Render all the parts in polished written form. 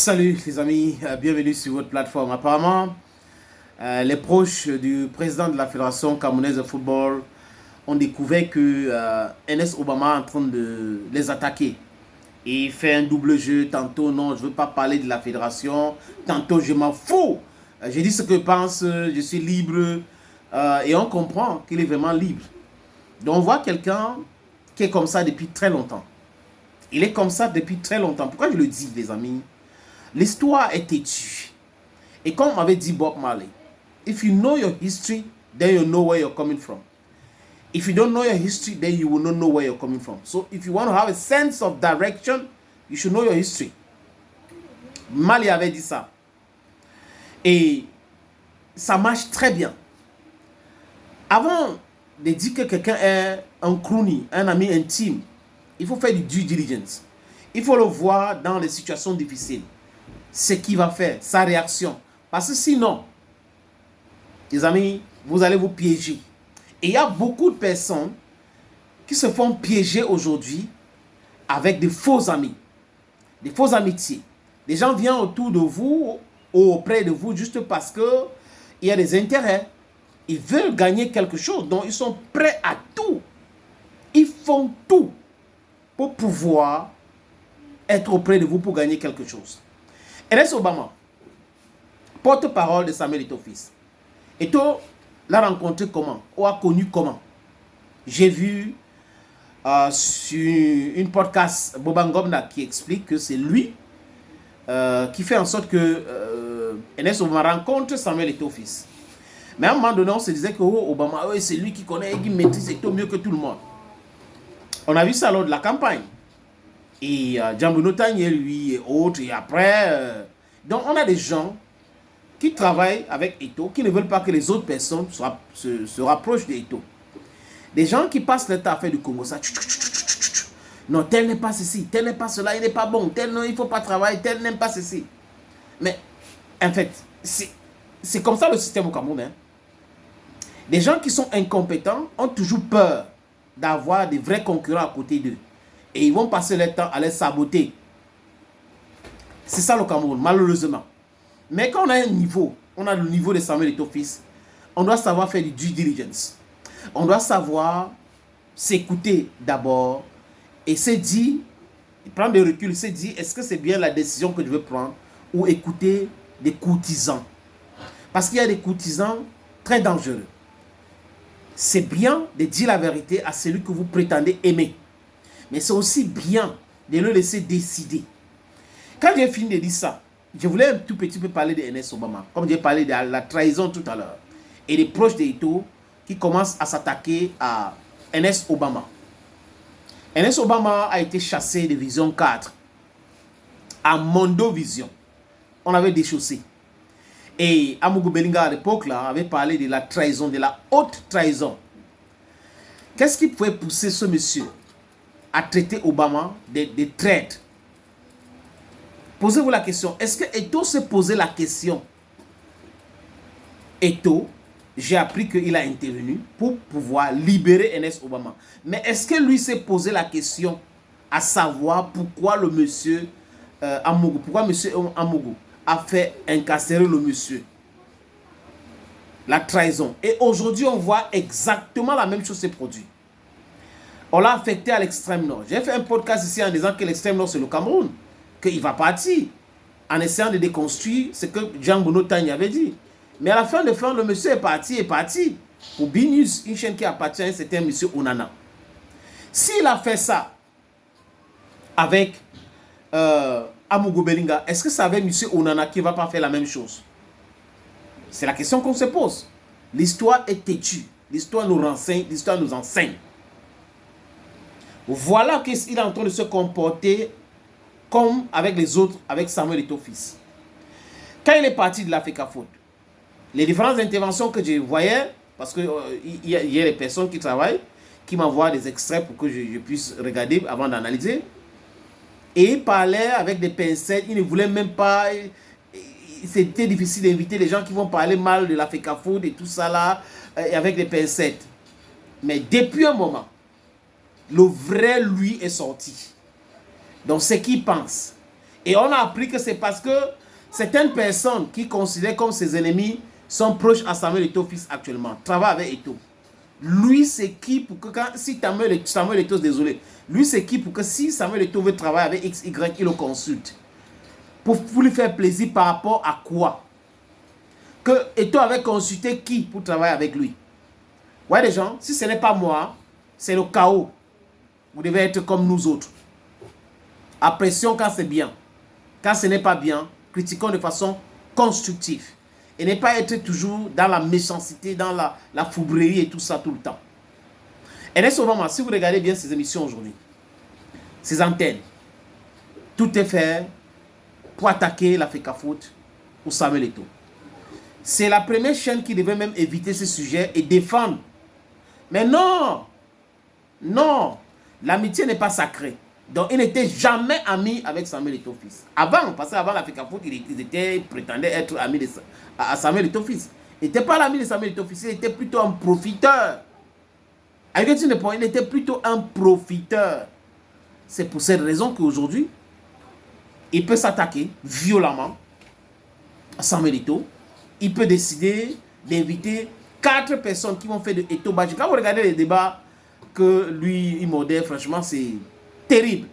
Salut les amis, bienvenue sur votre plateforme. Apparemment, les proches du président de la Fédération camerounaise de football ont découvert que NS Obama est en train de les attaquer. Et il fait un double jeu, tantôt non, je ne veux pas parler de la fédération, tantôt je m'en fous. Je dis ce que je pense, je suis libre et on comprend qu'il est vraiment libre. Donc on voit quelqu'un qui est comme ça depuis très longtemps. Il est comme ça depuis très longtemps. Pourquoi je le dis les amis? L'histoire est têtue. Et comme m'avait dit Bob Marley, if you know your history, then you know where you're coming from. If you don't know your history, then you will not know where you're coming from. So if you want to have a sense of direction, you should know your history. Marley avait dit ça. Et ça marche très bien. Avant de dire que quelqu'un est un crony, un ami intime, il faut faire du due diligence. Il faut le voir dans les situations difficiles. Ce qu'il va faire, sa réaction. Parce que sinon, les amis, vous allez vous piéger. Et il y a beaucoup de personnes qui se font piéger aujourd'hui avec de faux amis, des fausses amitiés. Les gens viennent autour de vous ou auprès de vous juste parce qu'il y a des intérêts. Ils veulent gagner quelque chose, donc ils sont prêts à tout. Ils font tout pour pouvoir être auprès de vous pour gagner quelque chose. NS Obama, porte-parole de Samuel Eto'o fils. Eto'o l'a rencontré comment? Ou a connu comment? J'ai vu sur une podcast Bobangomna qui explique que c'est lui qui fait en sorte que NS Obama rencontre Samuel Eto'o fils. Mais à un moment donné, on se disait que Obama, c'est lui qui connaît et qui maîtrise Eto'o mieux que tout le monde. On a vu ça lors de la campagne. Et Djambono Tanye, lui, et autres, et après... donc, on a des gens qui travaillent avec Eto'o, qui ne veulent pas que les autres personnes se rapprochent d'Eto'o. Des gens qui passent le temps à faire du Congo, ça... Non, tel n'est pas ceci, tel n'est pas cela, il n'est pas bon, tel non, il ne faut pas travailler, tel n'aime pas ceci. Mais, en fait, c'est comme ça le système au Cameroun. Hein. Des gens qui sont incompétents ont toujours peur d'avoir des vrais concurrents à côté d'eux. Et ils vont passer leur temps à les saboter. C'est ça le Cameroun, malheureusement. Mais quand on a un niveau, on a le niveau de Samuel Eto'o fils, on doit savoir faire du due diligence. On doit savoir s'écouter d'abord et se dire, prendre des reculs, se dire, est-ce que c'est bien la décision que je veux prendre ou écouter des courtisans. Parce qu'il y a des courtisans très dangereux. C'est bien de dire la vérité à celui que vous prétendez aimer. Mais c'est aussi bien de le laisser décider. Quand j'ai fini de dire ça, je voulais un tout petit peu parler de NS Obama. Comme j'ai parlé de la trahison tout à l'heure. Et des proches d'Eto'o qui commencent à s'attaquer à NS Obama. NS Obama a été chassé de Vision 4 à Mondo Vision. On avait déchaussé. Et Amougou Belinga à l'époque là avait parlé de la trahison, de la haute trahison. Qu'est-ce qui pouvait pousser ce monsieur à traiter Obama de traître? Posez-vous la question. Est-ce que Eto'o s'est posé la question? Eto'o, j'ai appris qu'il a intervenu pour pouvoir libérer NS Obama. Mais est-ce que lui s'est posé la question à savoir pourquoi le monsieur Amougou, pourquoi monsieur Amougou a fait incarcérer le monsieur? La trahison. Et aujourd'hui, on voit exactement la même chose se produire. On l'a affecté à l'extrême nord. J'ai fait un podcast ici en disant que l'extrême nord, c'est le Cameroun. Qu'il va partir. En essayant de déconstruire ce que Djambono Tanye avait dit. Mais à la fin de fin, le monsieur est parti. Pour BNews, une chaîne qui appartient à un certain monsieur Onana. S'il a fait ça avec Amougou Belinga, est-ce que c'est avec monsieur Onana qui ne va pas faire la même chose? C'est la question qu'on se pose. L'histoire est têtue. L'histoire nous renseigne, l'histoire nous enseigne. Voilà qu'il est en train de se comporter comme avec les autres, avec Samuel Eto'o fils. Quand il est parti de l'Africa Foot, les différentes interventions que je voyais, parce qu'il y a des personnes qui travaillent, qui m'envoient des extraits pour que je puisse regarder avant d'analyser. Et il parlait avec des pincettes, il ne voulait même pas... C'était difficile d'inviter les gens qui vont parler mal de l'Africa Foot et tout ça là, avec des pincettes. Mais depuis un moment, le vrai lui est sorti. Donc, ce qu'il pense, Et on a appris que c'est parce que certaines personnes qui considèrent comme ses ennemis sont proches à Samuel Eto'o fils actuellement, travaillent avec Eto'o. Lui, c'est qui pour que si Samuel Eto'o, désolé, lui, c'est qui pour que si Samuel Eto'o veut travailler avec XY, il le consulte. Pour lui faire plaisir par rapport à quoi? Que Eto'o avait consulté qui pour travailler avec lui? Ouais, les gens, si ce n'est pas moi, c'est le chaos. Vous devez être comme nous autres. Apprécions quand c'est bien. Quand ce n'est pas bien, critiquons de façon constructive. Et ne pas être toujours dans la méchanceté, dans la foubrerie et tout ça tout le temps. Ernest Obama, si vous regardez bien ces émissions aujourd'hui, ces antennes, tout est fait pour attaquer la FECAFOOT ou Samuel Eto'o. C'est la première chaîne qui devait même éviter ce sujet et défendre. Mais non, non, l'amitié n'est pas sacrée. Donc, il n'était jamais ami avec Samuel Eto'o fils. Avant, parce qu'avant la FECAFOOT, ils prétendaient être amis à Samuel Eto'o fils. Il n'était pas l'ami de Samuel Eto'o fils, il était plutôt un profiteur. Avec une point, il était plutôt un profiteur. C'est pour cette raison qu'aujourd'hui, il peut s'attaquer violemment à Samuel Eto'o. Il peut décider d'inviter 4 personnes qui vont faire de Eto'o Badji. Quand vous regardez les débats que lui, il modère, franchement, c'est terrible.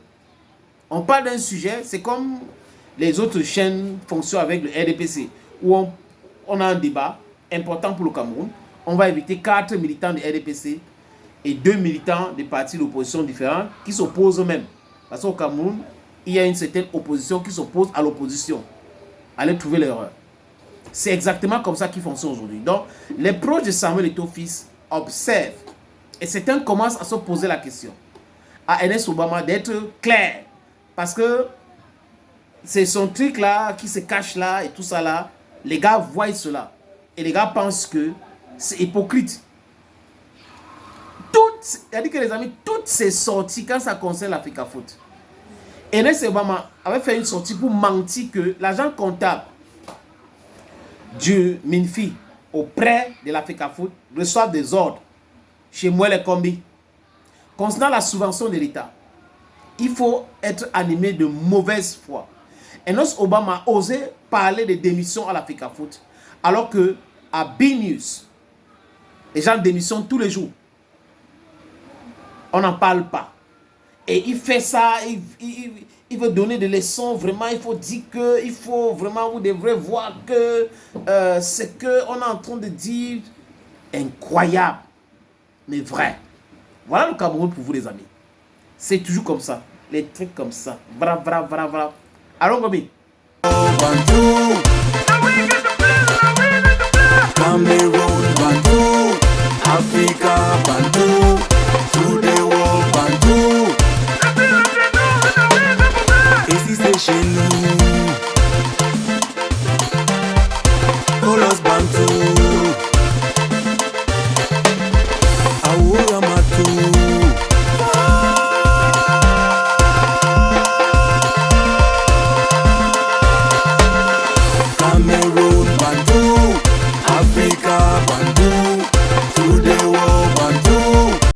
On parle d'un sujet, c'est comme les autres chaînes fonctionnent avec le RDPC, où on a un débat important pour le Cameroun. On va inviter 4 militants du RDPC et 2 militants des partis d'opposition différents qui s'opposent même. Parce qu'au Cameroun, il y a une certaine opposition qui s'oppose à l'opposition. Allez trouver l'erreur. C'est exactement comme ça qu'il fonctionne aujourd'hui. Donc, les proches de Samuel Eto'o fils observent. Et certains commencent à se poser la question à Ernest Obama d'être clair. Parce que c'est son truc là qui se cache là et tout ça là. Les gars voient cela. Et les gars pensent que c'est hypocrite. C'est-à-dire que les amis, toutes ces sorties, quand ça concerne la FECAFOOT, Ernest Obama avait fait une sortie pour mentir que l'agent comptable du MINFI auprès de la FECAFOOT reçoit des ordres chez Moelle Kombi. Concernant la subvention de l'État, il faut être animé de mauvaise foi. Ernest Obama a osé parler de démission à la FECAFOOT, alors que à B-News, les gens démissionnent tous les jours. On n'en parle pas. Et il fait ça, il veut donner des leçons, vraiment, il faut dire que, il faut vraiment, vous devrez voir que ce qu'on est en train de dire, incroyable, mais vrai. Voilà le Cameroun pour vous les amis. C'est toujours comme ça, les trucs comme ça. Allons, Gomi.